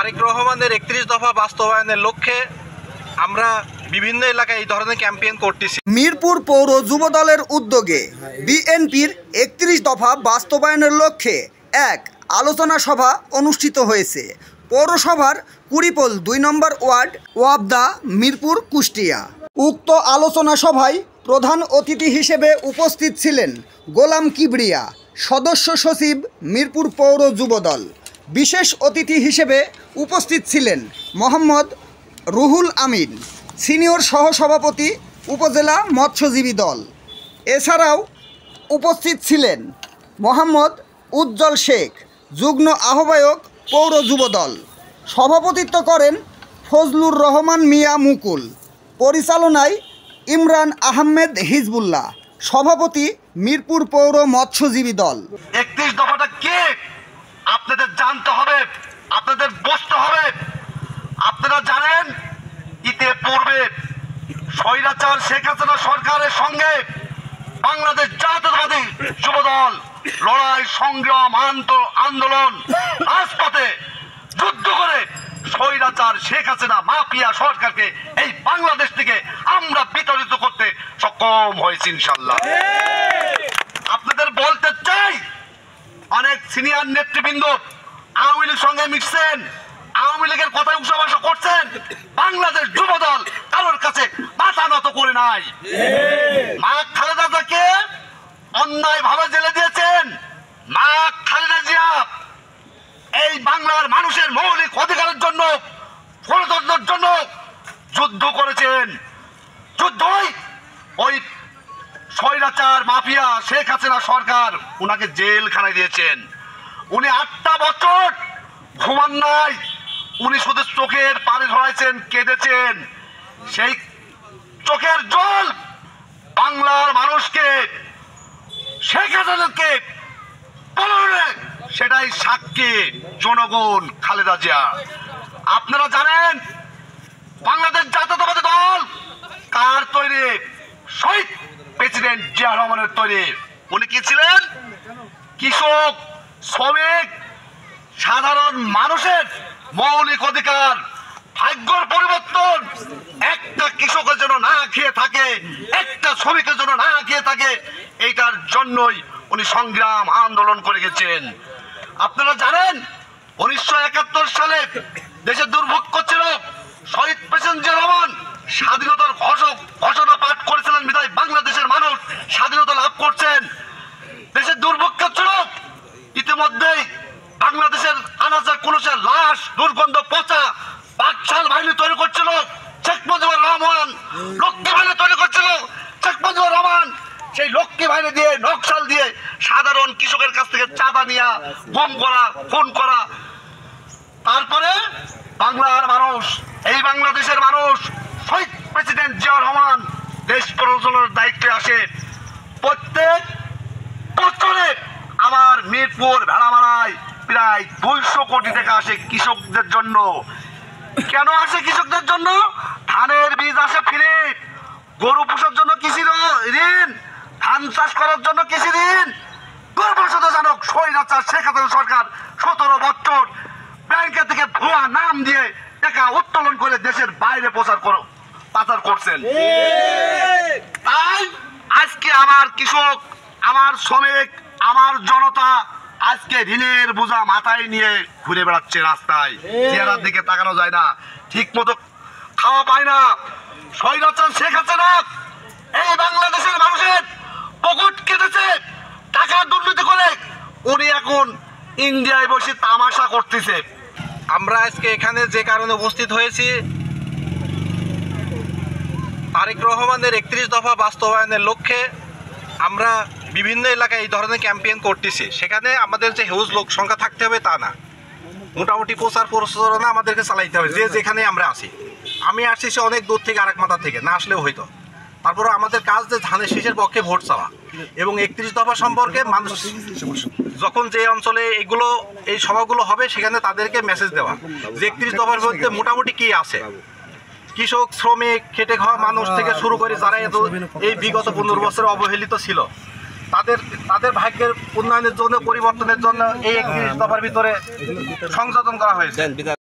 তারেক রহমানের ৩১ দফা বাস্তবায়নের লক্ষ্যে আমরা বিভিন্ন এলাকায় এই ধরনের ক্যাম্পেইন করতেছি। মিরপুর পৌর যুবদলের উদ্যোগে বিএনপির ৩১ দফা বাস্তবায়নের লক্ষ্যে এক আলোচনা সভা অনুষ্ঠিত হয়েছে পৌরসভার কুড়িপোল ২ নম্বর ওয়ার্ড ওয়াবদা মিরপুর কুষ্টিয়া। উক্ত আলোচনা সভায় প্রধান অতিথি হিসেবে উপস্থিত ছিলেন গোলাম কিবরিয়া, সদস্য সচিব মিরপুর পৌর যুবদল। বিশেষ অতিথি হিসেবে উপস্থিত ছিলেন মোহাম্মদ রুহুল আমিন, সিনিয়র সহসভাপতি উপজেলা মৎস্যজীবী দল। এছাড়াও উপস্থিত ছিলেন মোহাম্মদ উজ্জ্বল শেখ, যুগ্ম আহ্বায়ক পৌর যুবদল। সভাপতিত্ব করেন ফজলুর রহমান মিয়া মুকুল। পরিচালনায় ইমরান আহমেদ হিজবুল্লাহ। সভাপতি মিরপুর পৌর মৎস্যজীবী দল। ৩১ দফাটা কে আপনাদের জানতে হবে, আপনাদের বুঝতে হবে। আপনারা জানেন ইতে পূর্বে স্বৈরাচার শেখ হাসিনা সরকারের সঙ্গে বাংলাদেশ জাতীয়তাবাদী যুবদল লড়াই, সংগ্রাম, আন্দোলন, রাজপথে যুদ্ধ করে স্বৈরাচার শেখ হাসিনা মাফিয়া সরকারকে এই বাংলাদেশ থেকে আমরা বিতাড়িত করতে সক্ষম হয়েছি ইনশাআল্লাহ। আপনাদের বলতে চাই, অনেক সিনিয়র নেতৃবৃন্দ আওয়ামী লীগের সঙ্গে মিশছেন, আওয়ামী লীগের কথায় উৎসাবাসা করছেন। বাংলাদেশ যুবদল কারোর কাছে মাথা নত করে নাই। মা খালেদা জিয়াকে অন্যায় ভাবে জেলে দিয়েছেন। মা খালেদা জিয়া এই বাংলার মানুষের মৌলিক অধিকারের জন্য, গণতন্ত্রের জন্য যুদ্ধ করেছেন। যুদ্ধই ওই স্বৈরাচার মাফিয়া শেখ হাসিনা সরকার উনাকে জেলখানায় দিয়েছেন। উনি 8টা বছর ঘুমান নাই, উনি শুধু চোখের পানি ঝরাইছেন, কেঁদেছেন। সেই চোখের জল বাংলার মানুষকে, শেখ হাসিনাকে সেটাই সাক্ষী জনগণ, খালেদা জিয়া। আপনারা জানেন বাংলাদেশ জাতীয়তাবাদী দল কার তৈরি? শহীদ প্রেসিডেন্ট জিয়া রহমানের তৈরি। উনি কি ছিলেন? কৃষক, শ্রমিক, সাধারণ মানুষের মৌলিক অধিকার, ভাগ্যর পরিবর্তন। একটা কৃষকের জন্য না খেয়ে থাকে, একটা শ্রমিকের জন্য না খেয়ে থাকে, এইটার জন্যই উনি সংগ্রাম আন্দোলন করে গেছেন। আপনারা জানেন 1971 সালে দেশে দুর্ভিক্ষ ছিল। শহীদ প্রেসিডেন্ট জিয়া রহমান স্বাধীনতার ঘোষণা পাঠ করেছিলেন, বিধায় বাংলাদেশের মানুষ স্বাধীনতা লাভ করছেন। দেশের দুর্ভিক্ষ ছিল, ইতিমধ্যেই বাংলাদেশের আনাচে কুলুসে লাশ, দুর্গন্ধ, পচা বাকশাল বাহিনী তৈরি করছিল শেখ মুজিবুর রহমান। লক্ষ্মী বাহিনী তৈরি করছিল শেখ মুজিবুর রহমান। সেই লক্ষ্মী বাহিনী দিয়ে, নকশাল দিয়ে সাধারণ কৃষকের কাছ থেকে চাঁদা নিয়ে গুম করা, খুন করা। তারপরে বাংলার মানুষ, এই বাংলাদেশের মানুষ, শহীদ প্রেসিডেন্ট জিয়া রহমান দেশ পরিচালনার দায়িত্বে আসে। প্রত্যেক বছরে আমার মিরপুর ভেড়ামারায় প্রায় 200 কোটি টাকা আসে কৃষকদের জন্য। কেন আসে কৃষকদের জন্য? ধানের বীজ আসে ফ্রি, গরু পোষার জন্য কৃষি ঋণ, ধান চাষ করার জন্য কৃষি ঋণ। দুর্ভাগ্যজনক স্বৈরাচার শেখ হাসিনা সরকার 17 বছর ব্যাংকের থেকে ভুয়া নাম দিয়ে টাকা উত্তোলন করে দেশের বাইরে পাচার করছেন। তাই আজকে আমার কৃষক, আমার শ্রমিক, আমার জনতা আজকে ঋণের বোঝা মাথায় নিয়ে ঘুরে বেড়াচ্ছে রাস্তায়। চেহারার দিকে তাকানো যায় না, ঠিক মতো খাওয়া পায় না। স্বৈরাচার শেখ হাসিনা এই বাংলাদেশের মানুষের পকেট কেটেছে, টাকা দুর্নীতি করে উনি এখন ইন্ডিয়ায় বসে তামাশা করতেছে। আমরা আজকে এখানে যে কারণে উপস্থিত হয়েছি, তারেক রহমানের ৩১ দফা বাস্তবায়নের লক্ষ্যে আমরা বিভিন্ন এলাকায় এই ধরনের ক্যাম্পেইন করতেছি। সেখানে আমাদের যে হিউজ লোক সংখ্যা থাকতে হবে তা না, মোটামুটি প্রচার প্রচারণা আমাদেরকে চালাইতে হবে যে যেখানে আমরা আসি। আমি আসছি সে অনেক দূর থেকে, আরেক মাথা থেকে, না আসলেও হয়তো। তারপরে আমাদের কাজ যে ধানের শীষের পক্ষে ভোট চাওয়া এবং ৩১ দফা সম্পর্কে মানুষ যখন যে অঞ্চলে এই সভাগুলো হবে সেখানে তাদেরকে মেসেজ দেওয়া যে ৩১ দফার মধ্যে মোটামুটি কি আছে। কৃষক, শ্রমিক, খেটে খাওয়া মানুষ থেকে শুরু করে যারা এই বিগত 15 বছরে অবহেলিত ছিল, তাদের ভাগ্যের উন্নয়নের জন্য, পরিবর্তনের জন্য এই ৩১ দফার ভিতরে সংযোজন করা হয়েছে।